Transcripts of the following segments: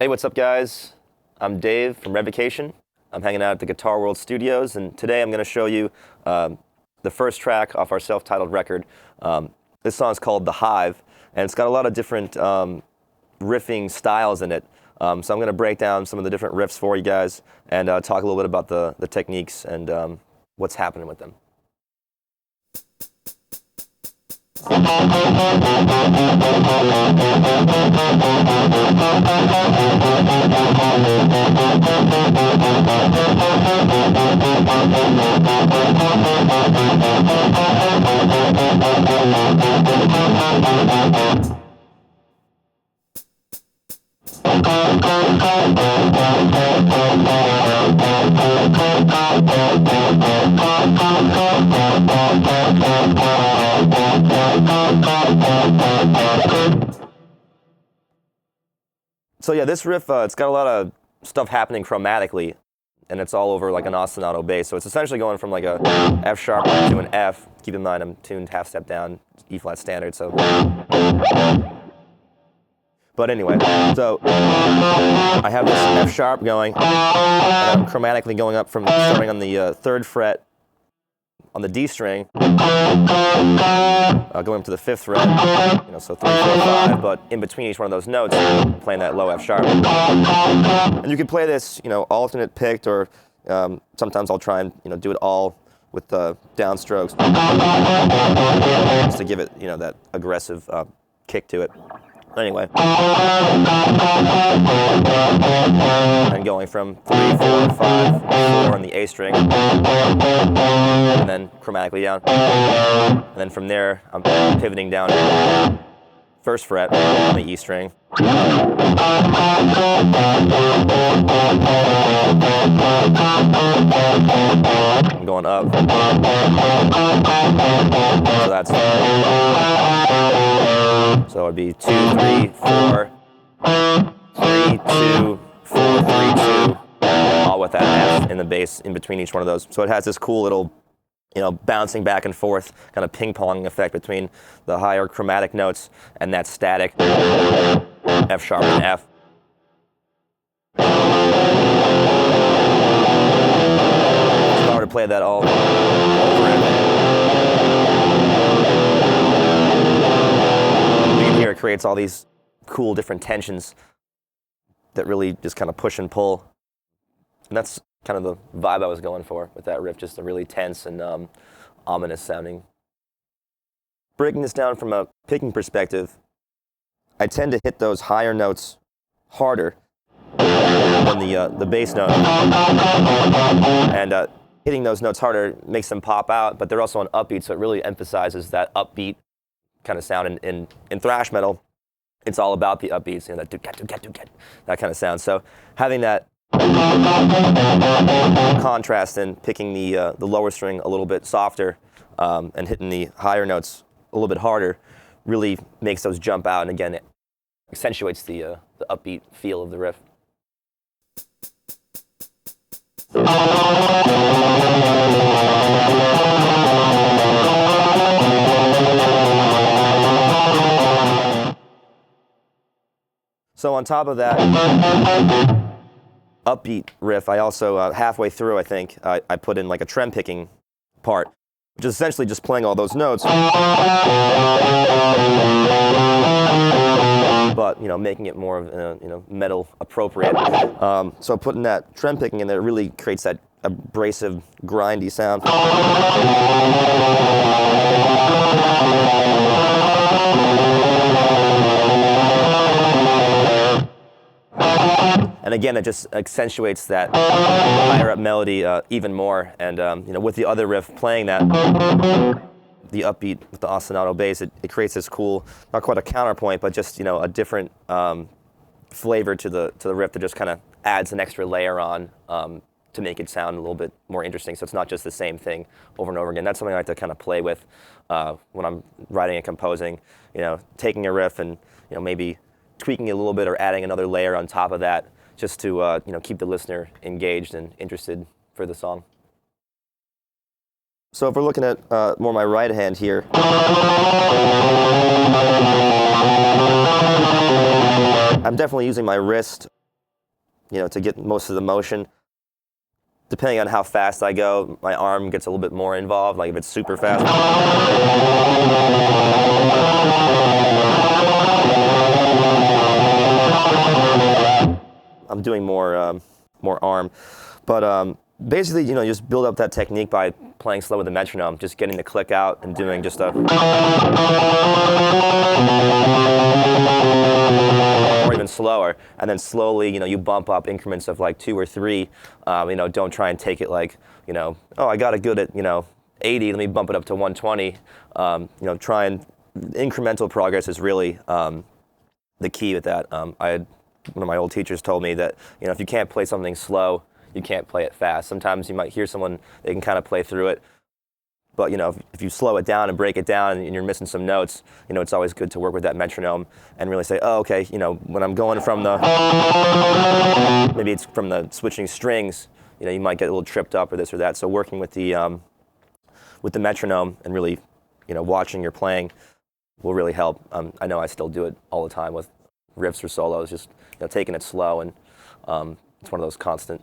Hey, what's up, guys? I'm Dave from Revocation. I'm hanging out at the Guitar World Studios, and today I'm going to show you the first track off our self-titled record. This song is called The Hive, and it's got a lot of different riffing styles in it. So I'm going to break down some of the different riffs for you guys and talk a little bit about the techniques and what's happening with them. So yeah, this riff, it's got a lot of stuff happening chromatically, and it's all over like an ostinato bass. So it's essentially going from like a F sharp to an F. Keep in mind I'm tuned half step down, E flat standard. So, but anyway, so I have this F sharp going, and I'm chromatically going up from starting on the 3rd fret on the D string, going up to the 5th fret, so 3, 4, 5, but in between each one of those notes, I'm playing that low F sharp. And you can play this, alternate picked, or sometimes I'll try and, do it all with the downstrokes, just to give it, that aggressive kick to it. Anyway, and going from 3, 4, 5, 4 on the A string, and then chromatically down, and then from there I'm pivoting down 1st fret on the E string, I'm going up, so that's, so it'd be 2, 3, 4, 3, 2, 4, 3, 2, all with that F in the bass in between each one of those. So it has this cool little, bouncing back and forth, kind of ping-ponging effect between the higher chromatic notes and that static F sharp and F. If I were to play that all over it, here it creates all these cool different tensions that really just kind of push and pull. And that's kind of the vibe I was going for with that riff, just a really tense and ominous sounding. Breaking this down from a picking perspective, I tend to hit those higher notes harder than the bass note. And hitting those notes harder makes them pop out, but they're also on upbeat, so it really emphasizes that upbeat kind of sound. In thrash metal, it's all about the upbeats, that that kind of sound. So having that contrast and picking the lower string a little bit softer and hitting the higher notes a little bit harder really makes those jump out, and again, it accentuates the upbeat feel of the riff. So on top of that upbeat riff, I also, halfway through, I think, I put in like a trem picking part, which is essentially just playing all those notes, but, making it more of, metal appropriate. So putting that trem picking in there really creates that abrasive, grindy sound. And again, it just accentuates that higher up melody even more. And with the other riff playing that, the upbeat with the ostinato bass, it creates this cool, not quite a counterpoint, but just a different flavor to the riff that just kind of adds an extra layer on to make it sound a little bit more interesting. So it's not just the same thing over and over again. That's something I like to kind of play with when I'm writing and composing. Taking a riff and maybe tweaking it a little bit or adding another layer on top of that, just to keep the listener engaged and interested for the song. So if we're looking at more my right hand here, I'm definitely using my wrist to get most of the motion. Depending on how fast I go, my arm gets a little bit more involved, like if it's super fast. I'm doing more arm. But basically, you just build up that technique by playing slow with the metronome, just getting the click out and doing just a... or even slower, and then slowly, you bump up increments of like 2 or 3. Don't try and take it like, oh, I got it good at 80. Let me bump it up to 120. Try and incremental progress is really the key with that. One of my old teachers told me that if you can't play something slow, you can't play it fast. Sometimes you might hear someone, they can kind of play through it. But if you slow it down and break it down and you're missing some notes, it's always good to work with that metronome and really say, oh, okay, when I'm going from maybe it's from the switching strings, you might get a little tripped up or this or that. So working with the metronome and really, watching your playing will really help. I know I still do it all the time with riffs or solos, just taking it slow, and it's one of those constant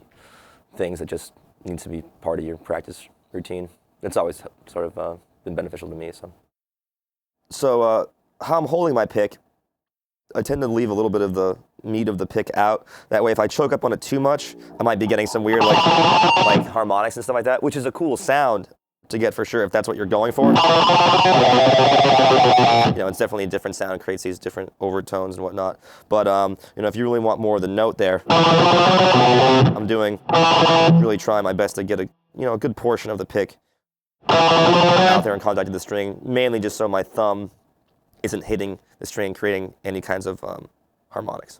things that just needs to be part of your practice routine. It's always sort of been beneficial to me. So how I'm holding my pick, I tend to leave a little bit of the meat of the pick out. That way, if I choke up on it too much, I might be getting some weird like harmonics and stuff like that, which is a cool sound to get for sure if that's what you're going for. It's definitely a different sound, creates these different overtones and whatnot. But if you really want more of the note there, I'm really trying my best to get a good portion of the pick out there in contact with the string, mainly just so my thumb isn't hitting the string, creating any kinds of harmonics.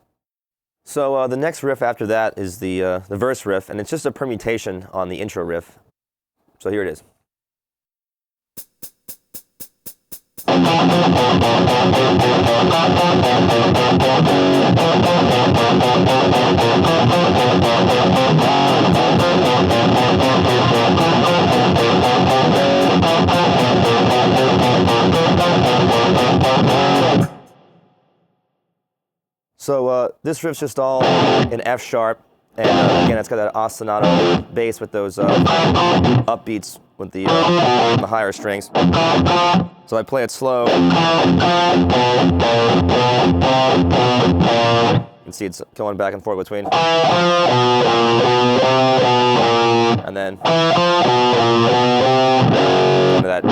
So the next riff after that is the verse riff, and it's just a permutation on the intro riff. So here it is. So this riff's just all in F sharp, and again, it's got that ostinato bass with those upbeats with the higher strings. So I play it slow. You can see it's going back and forth between. And then into that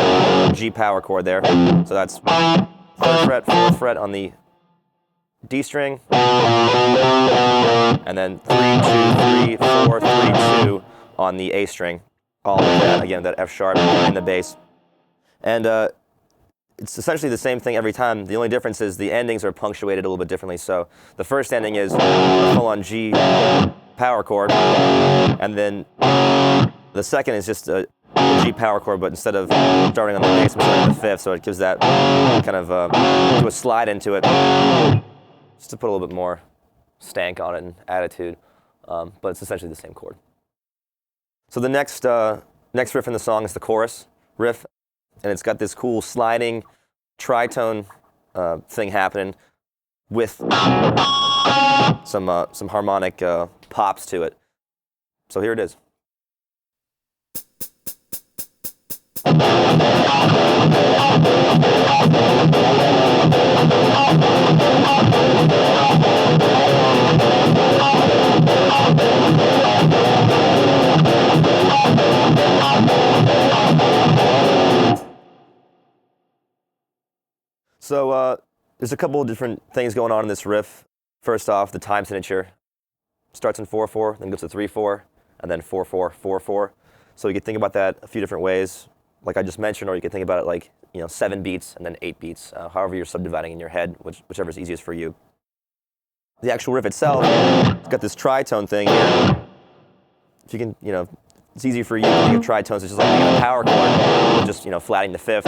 G power chord there. So that's 3rd fret, 4th fret on the D string, and then 3, 2, 3, 4, 3, 2 on the A string. All of that, again, that F sharp in the bass. And it's essentially the same thing every time. The only difference is the endings are punctuated a little bit differently. So the first ending is a full-on G power chord, and then the second is just a G power chord, but instead of starting on the bass, I'm starting on the 5th, so it gives that kind of do a slide into it, just to put a little bit more stank on it and attitude, but it's essentially the same chord. So the next riff in the song is the chorus riff, and it's got this cool sliding tritone thing happening with some harmonic pops to it. So here it is. So there's a couple of different things going on in this riff. First off, the time signature starts in 4/4, then goes to 3/4, and then 4/4, 4/4. So you can think about that a few different ways, like I just mentioned, or you can think about it like 7 beats and then 8 beats, however you're subdividing in your head, whichever is easiest for you. The actual riff itself, it's got this tritone thing here. If you can, it's easy for you to think of tritones. It's just like a power chord, just flatting the 5th,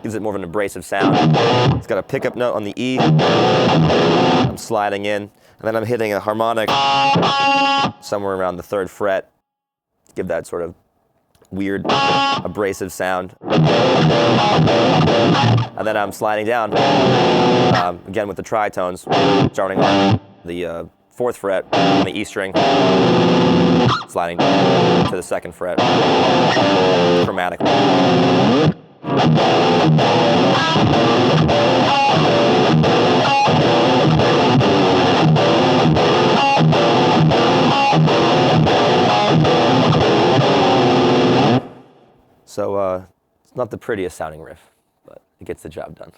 gives it more of an abrasive sound. It's got a pickup note on the E. I'm sliding in, and then I'm hitting a harmonic somewhere around the 3rd fret. Give that sort of weird, abrasive sound. And then I'm sliding down, again with the tritones, starting on the 4th fret on the E string, sliding to the 2nd fret, chromatic. So it's not the prettiest sounding riff, but it gets the job done.